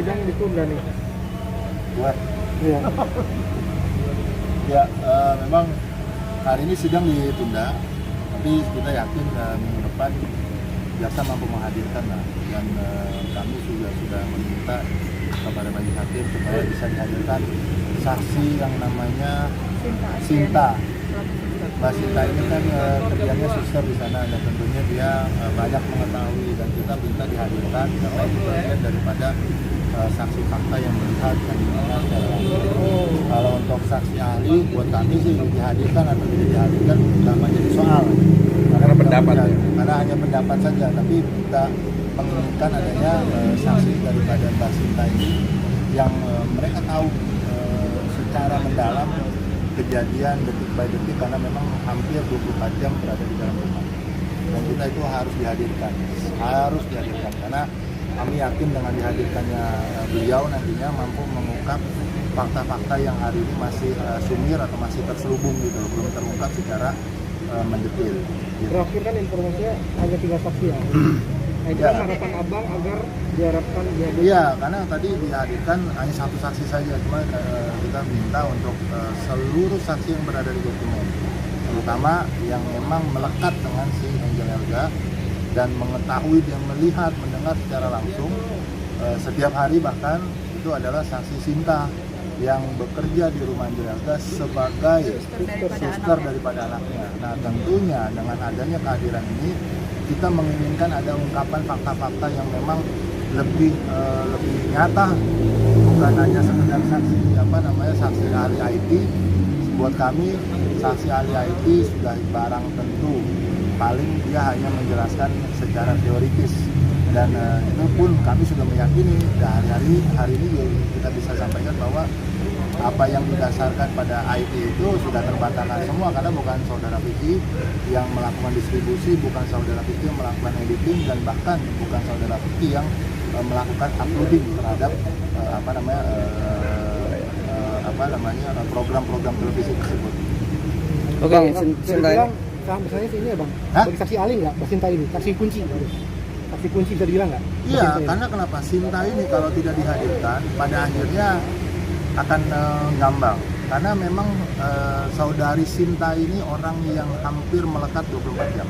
sidang ditunda nih? Wah, Iya. ya memang hari ini sidang ditunda, tapi kita yakin minggu depan jaksa mampu menghadirkan lah, dan kami sudah meminta kepada majelis hakim supaya bisa dihadirkan saksi yang namanya Sinta. Mbak Sinta ini kan kerjanya suster di sana, dan tentunya dia banyak mengetahui, dan kita minta dihadirkan karena itu bagian daripada saksi fakta yang melihat dan mendengar secara langsung. Kalau untuk saksi ahli buat kami sih dihadirkan atau tidak dihadirkan tidak menjadi soal, karena pendapat karena hanya pendapat saja, tapi kita menginginkan adanya saksi daripada Mbak Sinta ini yang mereka tahu secara mendalam kejadian detik by detik, karena memang hampir 24 jam berada di dalam rumah, dan kita itu harus dihadirkan karena kami yakin dengan dihadirkannya beliau nantinya mampu mengungkap fakta-fakta yang hari ini masih sumir atau masih terselubung gitu, belum terungkap secara mendetil gitu. Terakhir kan informasinya hanya 3 saksi ya. Nah, itu Ya. kan harapan abang agar diharapkan dihadirkan. Iya, karena tadi dihadirkan hanya satu saksi saja, cuma kita minta untuk seluruh saksi yang berada di dokumen, terutama yang memang melekat dengan si Angel Elga dan mengetahui dan melihat, mendengar secara langsung setiap hari, bahkan itu adalah saksi Sinta yang bekerja di rumah Angel Elga sebagai suster daripada anaknya. Nah, tentunya dengan adanya kehadiran ini kita menginginkan ada ungkapan fakta-fakta yang memang lebih nyata, bukan hanya sekedar saksi saksi ahli IT. Buat kami saksi ahli IT sudah barang tentu, paling dia hanya menjelaskan secara teoritis, dan itu pun kami sudah meyakini. Dan hari ini kita bisa sampaikan bahwa apa yang didasarkan pada IT itu sudah terbantahkan semua, karena bukan saudara Vicky yang melakukan distribusi, bukan saudara Vicky yang melakukan editing, dan bahkan bukan saudara Vicky yang melakukan uploading terhadap program-program televisi tersebut. Oke, Sinta bilang saham besarnya sih ini ya bang. Bagi saksi ahli nggak, Mbak Sinta ini saksi kunci. Saksi kunci bisa dibilang nggak? Iya, karena kenapa Sinta ini kalau tidak dihadirkan pada akhirnya akan ngambang, karena memang saudari Sinta ini orang yang hampir melekat 24 jam.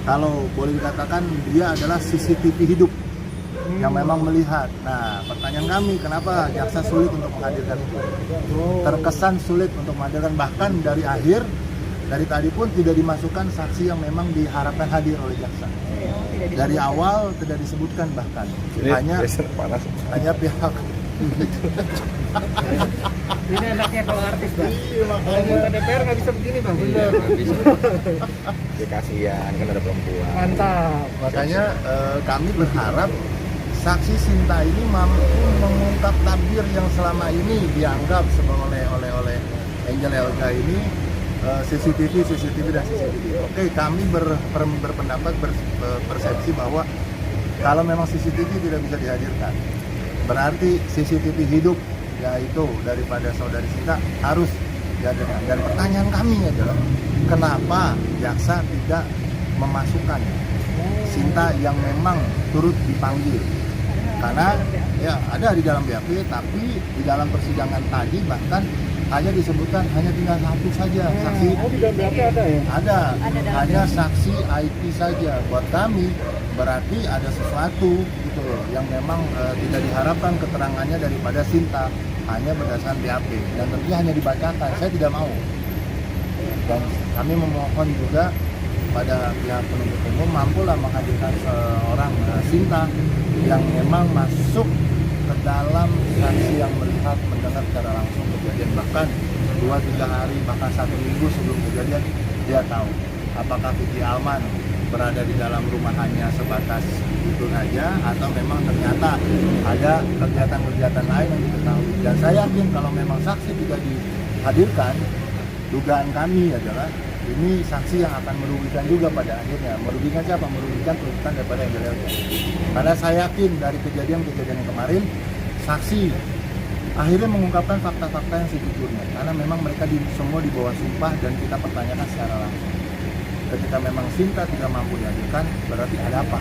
Kalau boleh dikatakan dia adalah CCTV hidup yang memang melihat. Nah, pertanyaan kami, kenapa jaksa sulit untuk menghadirkan itu? Terkesan sulit untuk menghadirkan, bahkan dari tadi pun tidak dimasukkan saksi yang memang diharapkan hadir oleh jaksa. Dari awal tidak disebutkan, bahkan hanya pihak. Ini enaknya kalau artis bang. Iya, Kalau makanya. anggota DPR nggak bisa begini bang. Bener. Ya kasihan kan ada perempuan. Mantap. Makanya kami berharap saksi Sinta ini mampu mengungkap tabir yang selama ini dianggap oleh Angel Elga ini CCTV dan CCTV. Oke, kami berpendapat persepsi bahwa kalau memang CCTV tidak bisa dihadirkan, berarti CCTV hidup yaitu daripada saudari Sinta harus dihadirkan. Dan pertanyaan kami adalah kenapa jaksa tidak memasukkan Sinta yang memang turut dipanggil? Karena ya ada di dalam BAP, tapi di dalam persidangan tadi bahkan hanya disebutkan hanya tinggal satu saja saksi. Oh, di dalam BAP ada ya? Ada hanya saksi IT saja. Buat kami berarti ada sesuatu gitu loh yang memang tidak diharapkan keterangannya daripada Sinta, hanya berdasarkan BAP, dan tentunya hanya dibacakan. Saya tidak mau, dan kami memohon juga pada pihak penuntut umum mampulah menghadirkan seorang Sinta yang memang masuk ke dalam saksi yang melihat, mendengar secara langsung kejadian, bahkan 2-3 hari, bahkan 1 minggu sebelum kejadian dia tahu apakah Vicky Alman berada di dalam rumah hanya sebatas itu saja, atau memang ternyata ada kegiatan-kegiatan lain yang diketahui. Dan saya yakin kalau memang saksi tidak dihadirkan, dugaan kami adalah ini saksi yang akan merugikan juga pada akhirnya. Merugikan siapa? Merugikan tuntutan daripada Angel Elga. Karena saya yakin dari kejadian-kejadian yang kemarin, saksi akhirnya mengungkapkan fakta-fakta yang sejujurnya. Karena memang mereka semua di bawah sumpah dan kita pertanyakan secara langsung. Ketika memang Sinta tidak mampu dihadirkan, berarti ada apa?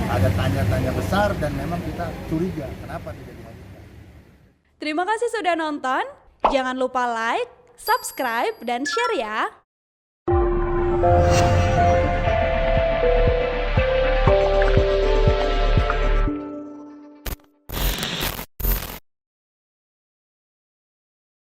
ada tanya-tanya besar dan memang kita curiga kenapa tidak dihadirkan. Terima kasih sudah nonton. Jangan lupa like, subscribe, dan share ya.